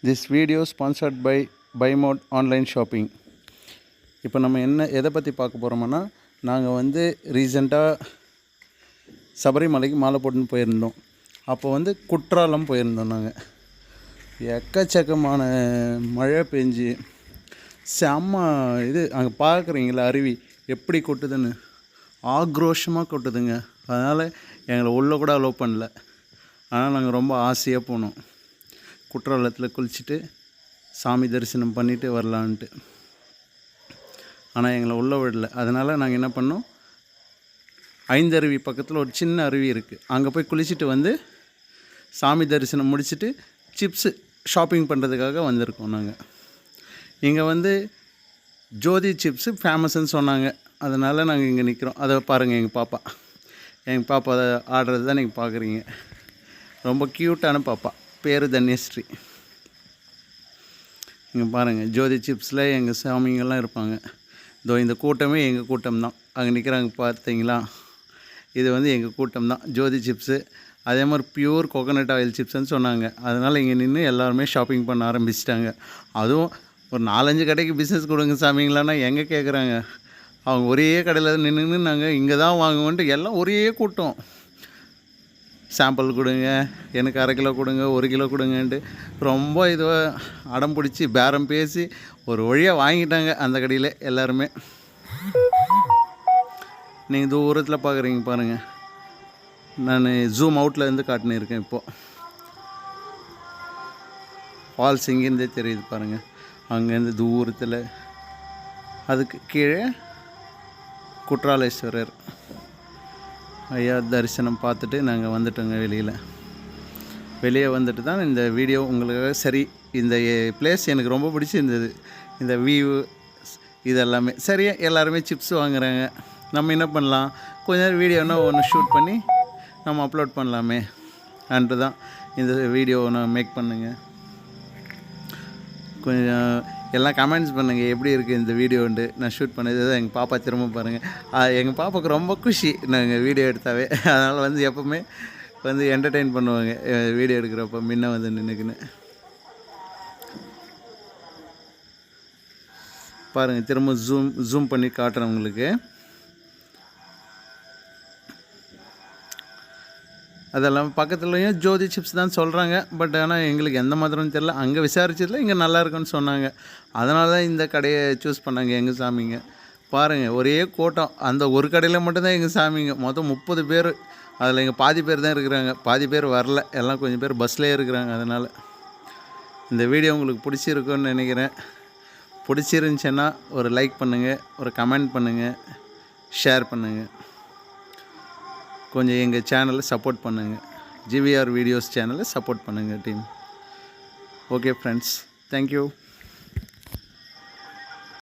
This video sponsored by BuyMode online shopping. இப்போ நம்ம எதை பற்றி பார்க்க போகிறோம்னா, நாங்கள் வந்து ரீசெண்டாக சபரிமலைக்கு மாலை போட்டுன்னு போயிருந்தோம். அப்போ குற்றாலம் போயிருந்தோம். நாங்கள் எக்கச்சக்கமான மழை பெஞ்சு செம்ம அங்கே பார்க்குறீங்களா அருவி எப்படி கொட்டுதுன்னு ஆக்ரோஷமாக கொட்டுதுங்க. அதனால் எங்களை உள்ளே கூட அலோவ் பண்ணல. ஆனால் நாங்கள் ரொம்ப ஆசையாக போனோம். குற்றாலத்தில் குளிச்சுட்டு சாமி தரிசனம் பண்ணிவிட்டு வரலான்ட்டு. ஆனால் எங்களை உள்ளே விடலை. அதனால் நாங்கள் என்ன பண்ணோம், ஐந்தருவி பக்கத்தில் ஒரு சின்ன அருவி இருக்குது, அங்கே போய் குளிச்சுட்டு சாமி தரிசனம் முடிச்சுட்டு சிப்ஸு ஷாப்பிங் பண்ணுறதுக்காக வந்திருக்கோம். நாங்கள் இங்கே ஜோதி சிப்ஸு ஃபேமஸ்ன்னு சொன்னாங்க. அதனால் நாங்கள் இங்கே நிற்கிறோம். அதை பாருங்கள், எங்கள் பாப்பா அதை ஆடுறது தான் நீங்கள் பார்க்குறீங்க. ரொம்ப க்யூட்டான பாப்பா, பேர் தன்யஸ்ரீ. இங்கே பாருங்கள், ஜோதி சிப்ஸில் எங்கள் சாமிங்கெல்லாம் இருப்பாங்க. இந்த கூட்டமே எங்கள் கூட்டம் தான். அங்கே நிற்கிறாங்க பார்த்தீங்களா, இது எங்கள் கூட்டம் தான். ஜோதி சிப்ஸு அதே மாதிரி பியூர் கோகோனட் ஆயில் சிப்ஸ்ன்னு சொன்னாங்க. அதனால் இங்கே நின்று எல்லாருமே ஷாப்பிங் பண்ண ஆரம்பிச்சிட்டாங்க. அதுவும் ஒரு 4-5 கடைக்கு பிஸ்னஸ் கொடுங்க சாமிங்களான்னா எங்கே கேட்குறாங்க. அவங்க ஒரே கடையில் நின்று நாங்கள் இங்கே தான் வாங்குவோன்ட்டு எல்லாம் ஒரே கூட்டம். சாம்பிள் கொடுங்க, எனக்கு 1/2 கிலோ கொடுங்க, 1 கிலோ கொடுங்கன்ட்டு ரொம்ப அடம் பிடிச்சி பேரம் பேசி ஒரு வழியாக வாங்கிட்டாங்க அந்த கடையில் எல்லாருமே. நீங்கள் தூரத்தில் பார்க்குறீங்க பாருங்கள், நான் ஜூம் அவுட்டில் இருந்து காட்டினு இருக்கேன். இப்போது ஃபால்ஸ் இங்கேருந்தே தெரியுது பாருங்கள். அங்கேருந்து தூரத்தில் அதுக்கு கீழே குற்றாலேஸ்வரர் ஐயா தரிசனம் பார்த்துட்டு நாங்கள் வந்துட்டோங்க. வெளியே வந்துட்டு தான் இந்த வீடியோ உங்களுக்காக. சரி, இந்த பிளேஸ் எனக்கு ரொம்ப பிடிச்சிருந்தது. இந்த வியூ இதெல்லாமே சரியாக எல்லாருமே சிப்ஸ் வாங்குகிறாங்க. நம்ம என்ன பண்ணலாம், கொஞ்ச நேரம் வீடியோனா ஒன்று ஷூட் பண்ணி நம்ம அப்லோட் பண்ணலாமே அன்று தான் இந்த வீடியோ நான் மேக் பண்ணுங்க. கொஞ்சம் எல்லாம் கமெண்ட்ஸ் பண்ணுங்கள், எப்படி இருக்குது இந்த வீடியோன்ட்டு. நான் ஷூட் பண்ணது தான் எங்கள் பாப்பா திரும்ப பாருங்கள். எங்கள் பாப்பாவுக்கு ரொம்ப குஷி நாங்கள் வீடியோ எடுத்தாவே. அதனால் எப்போவுமே என்டர்டெயின் பண்ணுவாங்க வீடியோ எடுக்கிறப்ப முன்ன நின்றுக்குன்னு. பாருங்கள், திரும்ப ஜூம் பண்ணி காட்டுறேன் உங்களுக்கு. அதெல்லாம் பக்கத்துலேயும் ஜோதி சிப்ஸ் தான் சொல்கிறாங்க. பட் ஆனால் எங்களுக்கு எந்த மாதிரின்னு தெரில. அங்கே விசாரிச்சதில் இங்கே நல்லா இருக்குன்னு சொன்னாங்க. அதனால தான் இந்த கடையை சூஸ் பண்ணாங்க எங்கள் சாமிங்க. பாருங்கள், ஒரே கூட்டம். அந்த ஒரு கடையில் மட்டும்தான் எங்கள் சாமிங்க. மொத்தம் 30 பேர். அதில் எங்கள் பாதி பேர் தான் இருக்கிறாங்க, பாதி பேர் வரல. எல்லாம் கொஞ்சம் பேர் பஸ்லேயே இருக்கிறாங்க. அதனால் இந்த வீடியோ உங்களுக்கு பிடிச்சிருக்குன்னு நினைக்கிறேன். பிடிச்சிருந்துச்சின்னா ஒரு லைக் பண்ணுங்கள், ஒரு கமெண்ட் பண்ணுங்கள், ஷேர் பண்ணுங்கள். கொஞ்சம் எங்கள் சேனலை சப்போர்ட் பண்ணுங்கள். ஜிவிஆர் வீடியோஸ் சேனலை சப்போர்ட் பண்ணுங்கள் டீம். Okay friends, thank you.